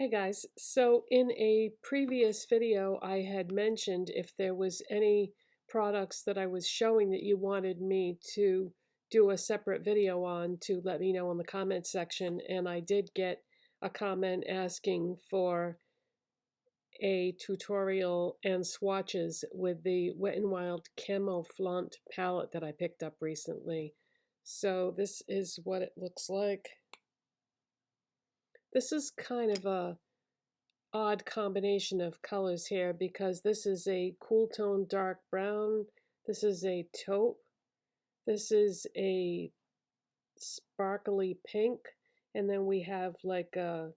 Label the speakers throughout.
Speaker 1: Hey guys, so in a previous video I had mentioned if there was any products that I was showing that you wanted me to do a separate video on, to let me know in the comment section, and I did get a comment asking for a tutorial and swatches with the Wet n Wild Camo-Flaunt palette that I picked up recently. So this is what it looks like. This is kind of a odd combination of colors here because this is a cool tone dark brown, this is a taupe, this is a sparkly pink, and then we have like a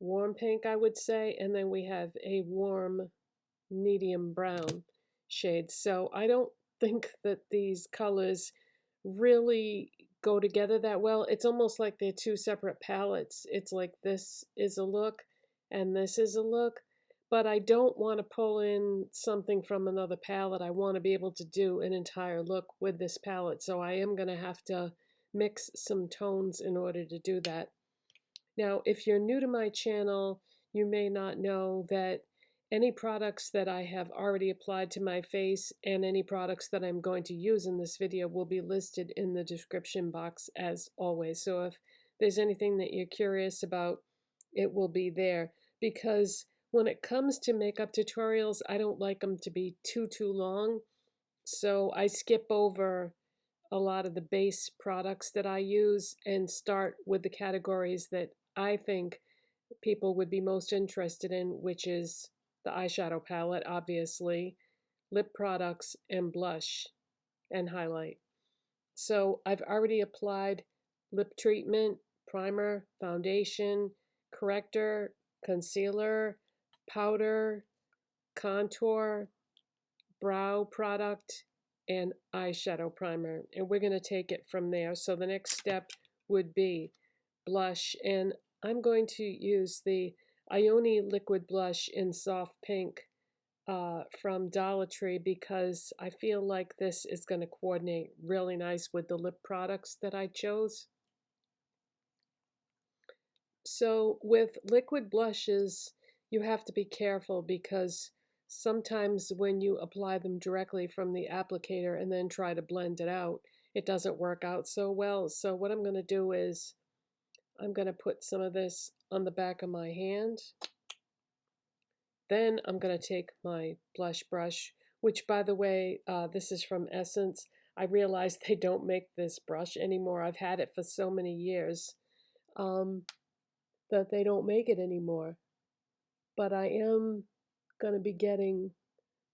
Speaker 1: warm pink, I would say, and then we have a warm medium brown shade. So I don't think that these colors really go together that well. It's almost like they're two separate palettes. It's like this is a look and this is a look, but I don't want to pull in something from another palette. I want to be able to do an entire look with this palette, so I am going to have to mix some tones in order to do that. Now, if you're new to my channel, you may not know that any products that I have already applied to my face and any products that I'm going to use in this video will be listed in the description box as always. So if there's anything that you're curious about, it will be there. Because when it comes to makeup tutorials, I don't like them to be too long. So I skip over a lot of the base products that I use and start with the categories that I think people would be most interested in, which is the eyeshadow palette, obviously, lip products, and blush and highlight. So I've already applied lip treatment, primer, foundation, corrector, concealer, powder, contour, brow product, and eyeshadow primer. And we're going to take it from there. So the next step would be blush. And I'm going to use the Ioni liquid blush in soft pink from Dollar Tree because I feel like this is going to coordinate really nice with the lip products that I chose. So with liquid blushes, you have to be careful because sometimes when you apply them directly from the applicator and then try to blend it out, it doesn't work out so well. So what I'm going to do is I'm going to put some of this on the back of my hand. Then I'm going to take my blush brush, which, by the way, this is from Essence. I realized they don't make this brush anymore. I've had it for so many years that they don't make it anymore. But I am going to be getting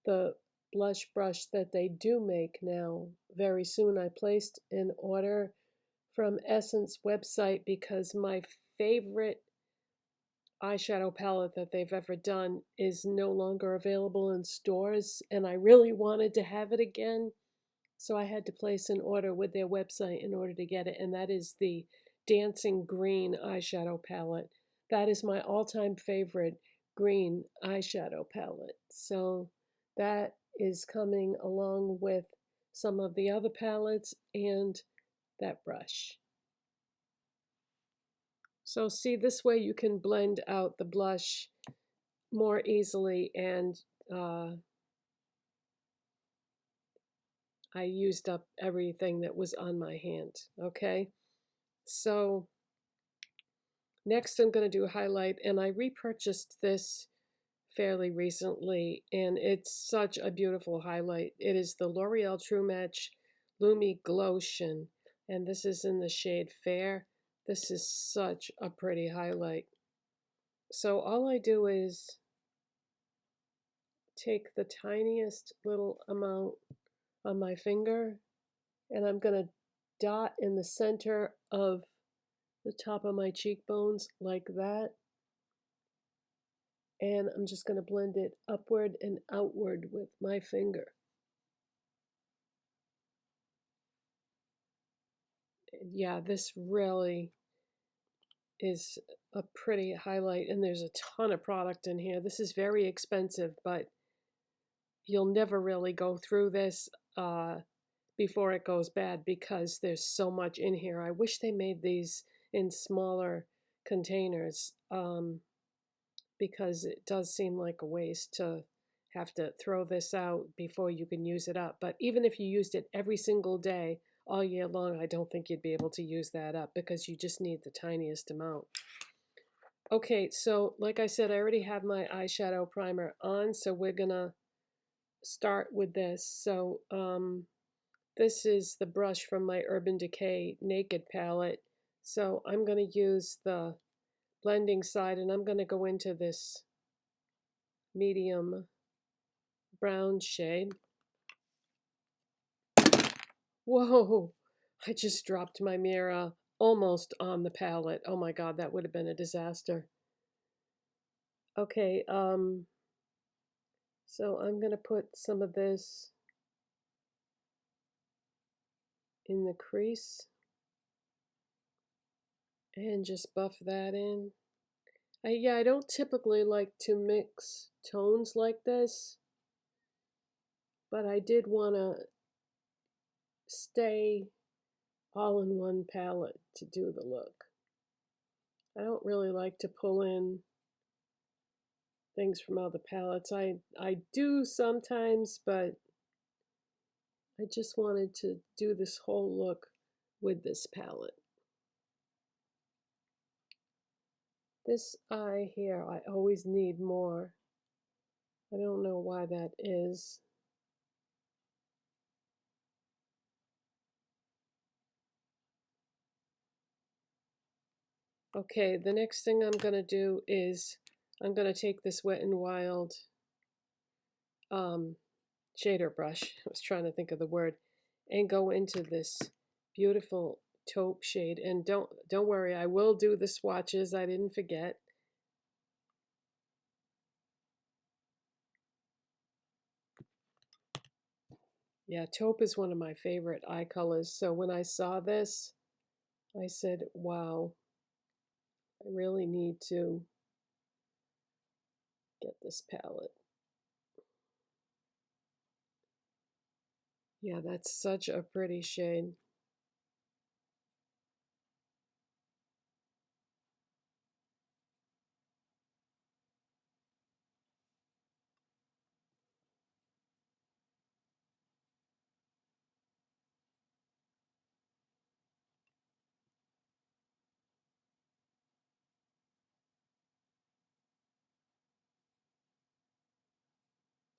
Speaker 1: the blush brush that they do make now very soon. I placed an order from Essence website because my favorite eyeshadow palette that they've ever done is no longer available in stores, and I really wanted to have it again, so I had to place an order with their website in order to get it, and that is the Dancing Green eyeshadow palette. That is my all-time favorite green eyeshadow palette. So that is coming along with some of the other palettes and that brush. So see, this way you can blend out the blush more easily, and I used up everything that was on my hand. Okay, so next I'm going to do a highlight, and I repurchased this fairly recently, and it's such a beautiful highlight. It is the L'Oreal True Match Lumi Glotion, and this is in the shade Fair. This is such a pretty highlight. So all I do is take the tiniest little amount on my finger, and I'm going to dot in the center of the top of my cheekbones like that. And I'm just going to blend it upward and outward with my finger. Yeah, this really is a pretty highlight, and there's a ton of product in here. This is very expensive, but you'll never really go through this before it goes bad because there's so much in here. I wish they made these in smaller containers, because it does seem like a waste to have to throw this out before you can use it up. But even if you used it every single day, all year long, I don't think you'd be able to use that up because you just need the tiniest amount. Okay, so like I said, I already have my eyeshadow primer on, so we're gonna start with this. So this is the brush from my Urban Decay Naked palette. So I'm gonna use the blending side and I'm gonna go into this medium brown shade. Whoa, I just dropped my mirror almost on the palette. Oh my God, that would have been a disaster. Okay, so I'm gonna put some of this in the crease and just buff that in. Yeah, I don't typically like to mix tones like this, but I did want to stay all in one palette to do the look. I don't really like to pull in things from other palettes. I do sometimes, but I just wanted to do this whole look with this palette. This eye here, I always need more. I don't know why that is. Okay, the next thing I'm going to do is I'm going to take this Wet n Wild shader brush, I was trying to think of the word, and go into this beautiful taupe shade. And don't worry, I will do the swatches. I didn't forget. Yeah, taupe is one of my favorite eye colors. So when I saw this, I said, wow, I really need to get this palette. Yeah, that's such a pretty shade.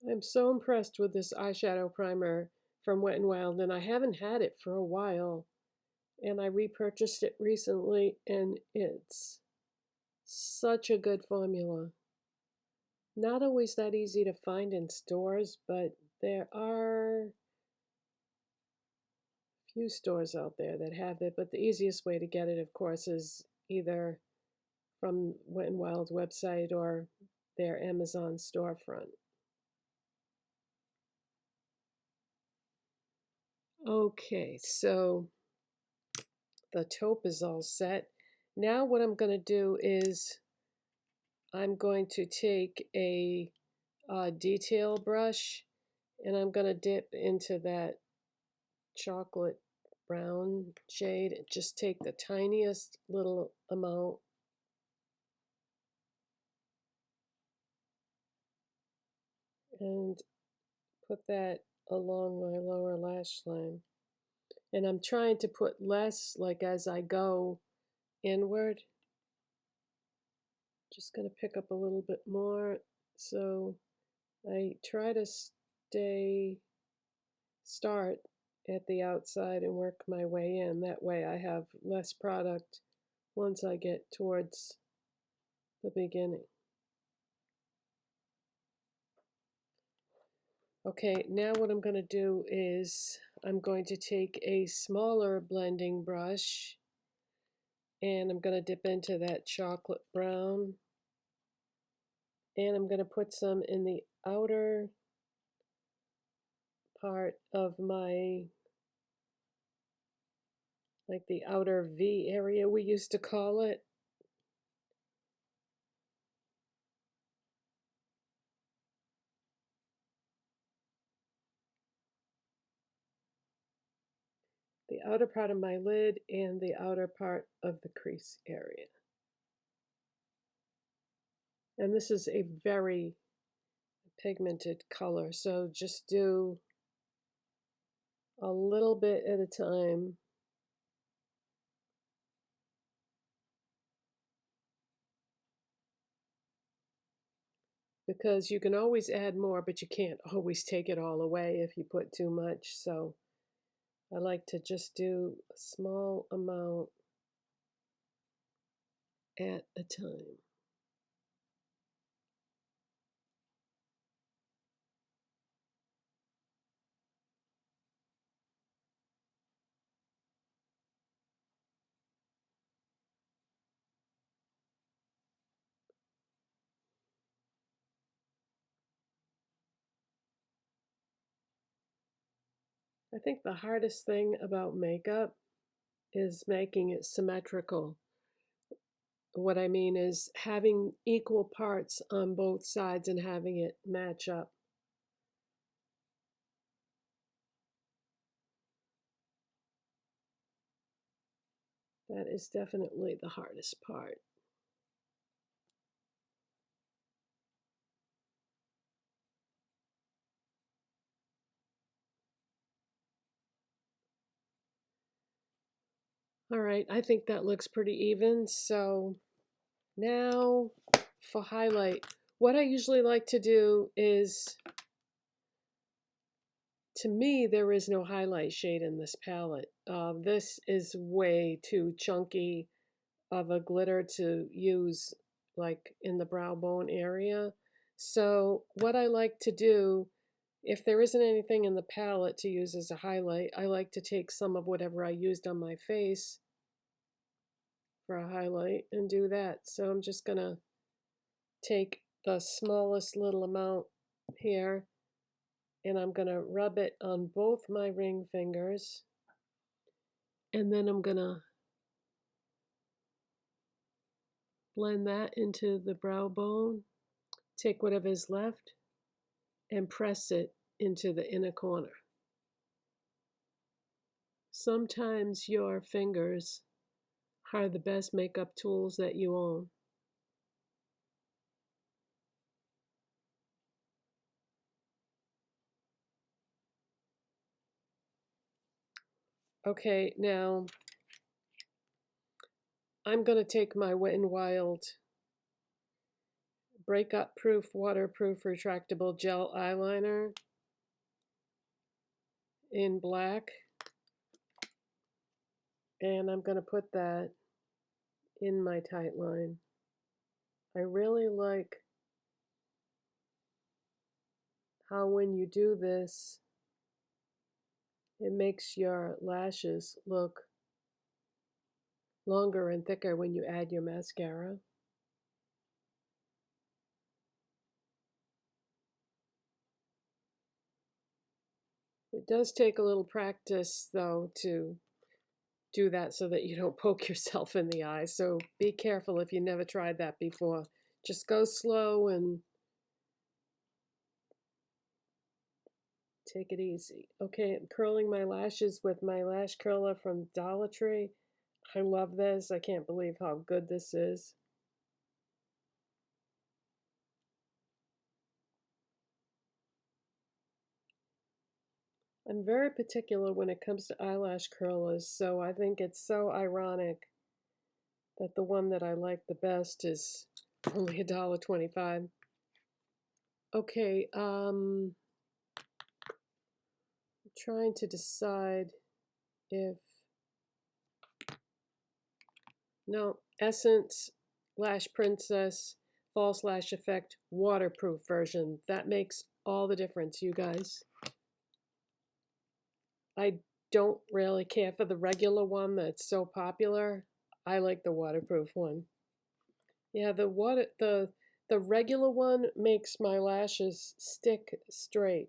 Speaker 1: I'm so impressed with this eyeshadow primer from Wet n Wild, and I haven't had it for a while. And I repurchased it recently, and it's such a good formula. Not always that easy to find in stores, but there are a few stores out there that have it. But the easiest way to get it, of course, is either from Wet n Wild's website or their Amazon storefront. Okay, so the taupe is all set. Now what I'm going to do is I'm going to take a detail brush and I'm going to dip into that chocolate brown shade. Just take the tiniest little amount and put that along my lower lash line. And I'm trying to put less, like as I go inward. Just going to pick up a little bit more. So I try to start at the outside and work my way in. That way I have less product once I get towards the beginning. Okay, now what I'm going to do is I'm going to take a smaller blending brush and I'm going to dip into that chocolate brown and I'm going to put some in the outer part of my, like the outer V area we used to call it. The outer part of my lid and the outer part of the crease area. And this is a very pigmented color, so just do a little bit at a time. Because you can always add more, but you can't always take it all away if you put too much. So I like to just do a small amount at a time. I think the hardest thing about makeup is making it symmetrical. What I mean is having equal parts on both sides and having it match up. That is definitely the hardest part. All right, I think that looks pretty even. So now for highlight, what I usually like to do is, to me, there is no highlight shade in this palette. This is way too chunky of a glitter to use like in the brow bone area. So what I like to do, if there isn't anything in the palette to use as a highlight, I like to take some of whatever I used on my face for a highlight and do that. So I'm just gonna take the smallest little amount here and I'm gonna rub it on both my ring fingers, and then I'm gonna blend that into the brow bone, take whatever is left and press it into the inner corner. Sometimes your fingers are the best makeup tools that you own. Okay, now I'm going to take my Wet n Wild Breakup Proof Waterproof Retractable Gel Eyeliner in black, and I'm going to put that in my tight line. I really like how when you do this, it makes your lashes look longer and thicker when you add your mascara. It does take a little practice, though, to do that so that you don't poke yourself in the eye. So be careful if you never tried that before. Just go slow and take it easy. Okay, I'm curling my lashes with my lash curler from Dollar Tree. I love this. I can't believe how good this is. I'm very particular when it comes to eyelash curlers, so I think it's so ironic that the one that I like the best is only $1.25. Okay, I'm trying to decide if, no, Essence Lash Princess False Lash Effect waterproof version. That makes all the difference, you guys. I don't really care for the regular one that's so popular. I like the waterproof one. Yeah, the regular one makes my lashes stick straight.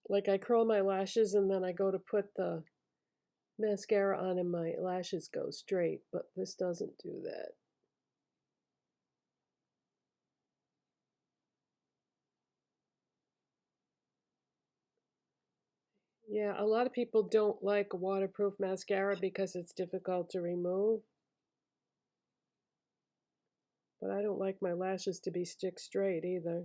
Speaker 1: Like I curl my lashes and then I go to put the mascara on and my lashes go straight, but this doesn't do that. Yeah, a lot of people don't like waterproof mascara because it's difficult to remove. But I don't like my lashes to be stick straight either.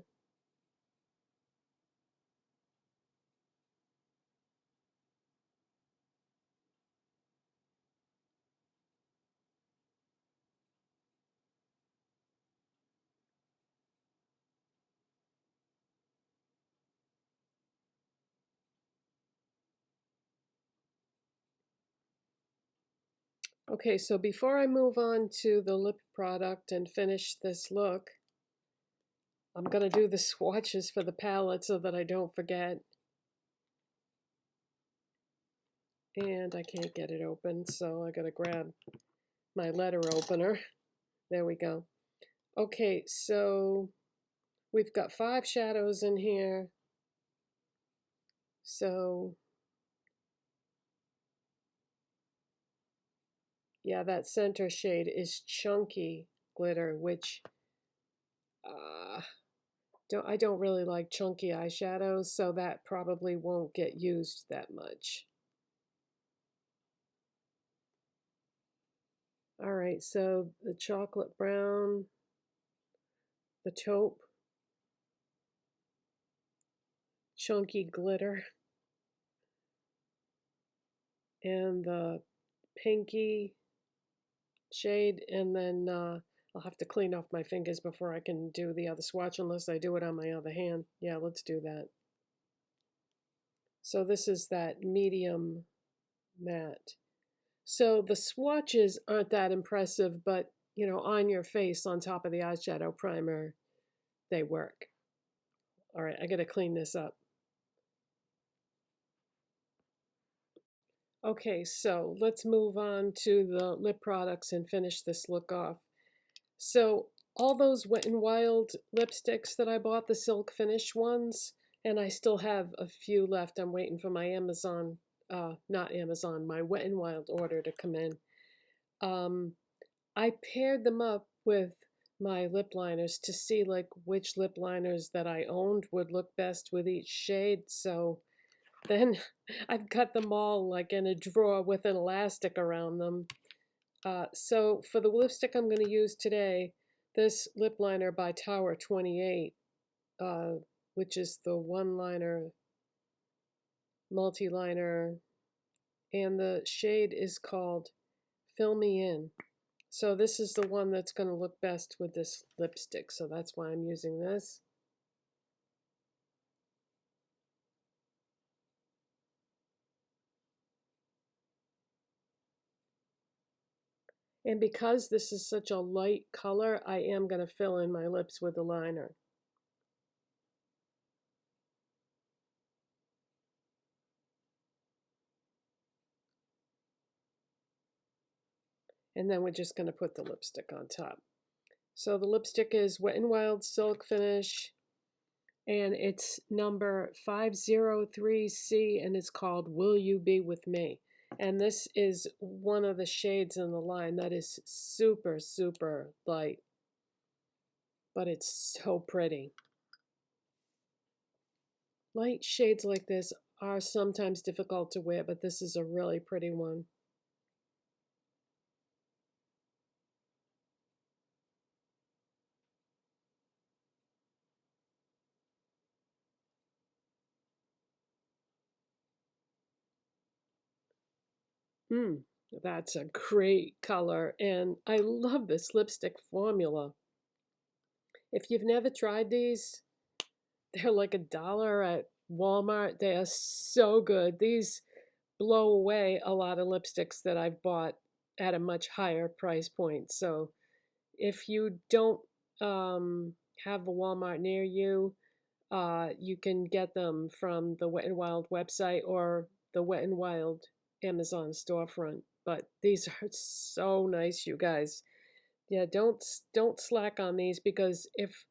Speaker 1: Okay, so before I move on to the lip product and finish this look, I'm going to do the swatches for the palette so that I don't forget. And I can't get it open, so I got to grab my letter opener. There we go. Okay, so we've got 5 shadows in here. So, yeah, that center shade is Chunky Glitter, which I don't really like chunky eyeshadows, so that probably won't get used that much. All right, so the chocolate brown, the taupe, Chunky Glitter, and the pinky shade, and then I'll have to clean off my fingers before I can do the other swatch unless I do it on my other hand. Yeah, let's do that. So this is that medium matte. So the swatches aren't that impressive, but you know, on your face on top of the eyeshadow primer, they work. All right, I gotta clean this up. Okay, so let's move on to the lip products and finish this look off. So all those Wet n Wild lipsticks that I bought, the silk finish ones, and I still have a few left. I'm waiting for my Amazon, not Amazon, my Wet n Wild order to come in. I paired them up with my lip liners to see like which lip liners that I owned would look best with each shade. So then I've got them all like in a drawer with an elastic around them. So for the lipstick I'm going to use today, this lip liner by Tower 28, which is the one-liner, multi-liner, and the shade is called Fill Me In. So this is the one that's going to look best with this lipstick, so that's why I'm using this. And because this is such a light color, I am going to fill in my lips with the liner. And then we're just going to put the lipstick on top. So the lipstick is Wet n Wild Silk Finish, and it's number 503C, and it's called Will You Be With Me? And this is one of the shades in the line that is super, super light, but it's so pretty. Light shades like this are sometimes difficult to wear, but this is a really pretty one. That's a great color, and I love this lipstick formula. If you've never tried these, they're like $1 at Walmart. They are so good. These blow away a lot of lipsticks that I've bought at a much higher price point. So if you don't have a Walmart near you, you can get them from the Wet n Wild website or the Wet n Wild Amazon storefront. But these are so nice, you guys. Yeah, don't slack on these, because if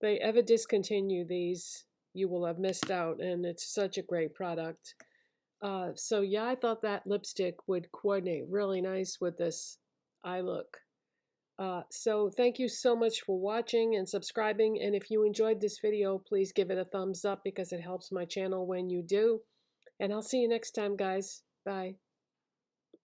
Speaker 1: they ever discontinue these, you will have missed out, and it's such a great product. So yeah, I thought that lipstick would coordinate really nice with this eye look. So thank you so much for watching and subscribing, and if you enjoyed this video, please give it a thumbs up because it helps my channel when you do. And I'll see you next time, guys. Bye.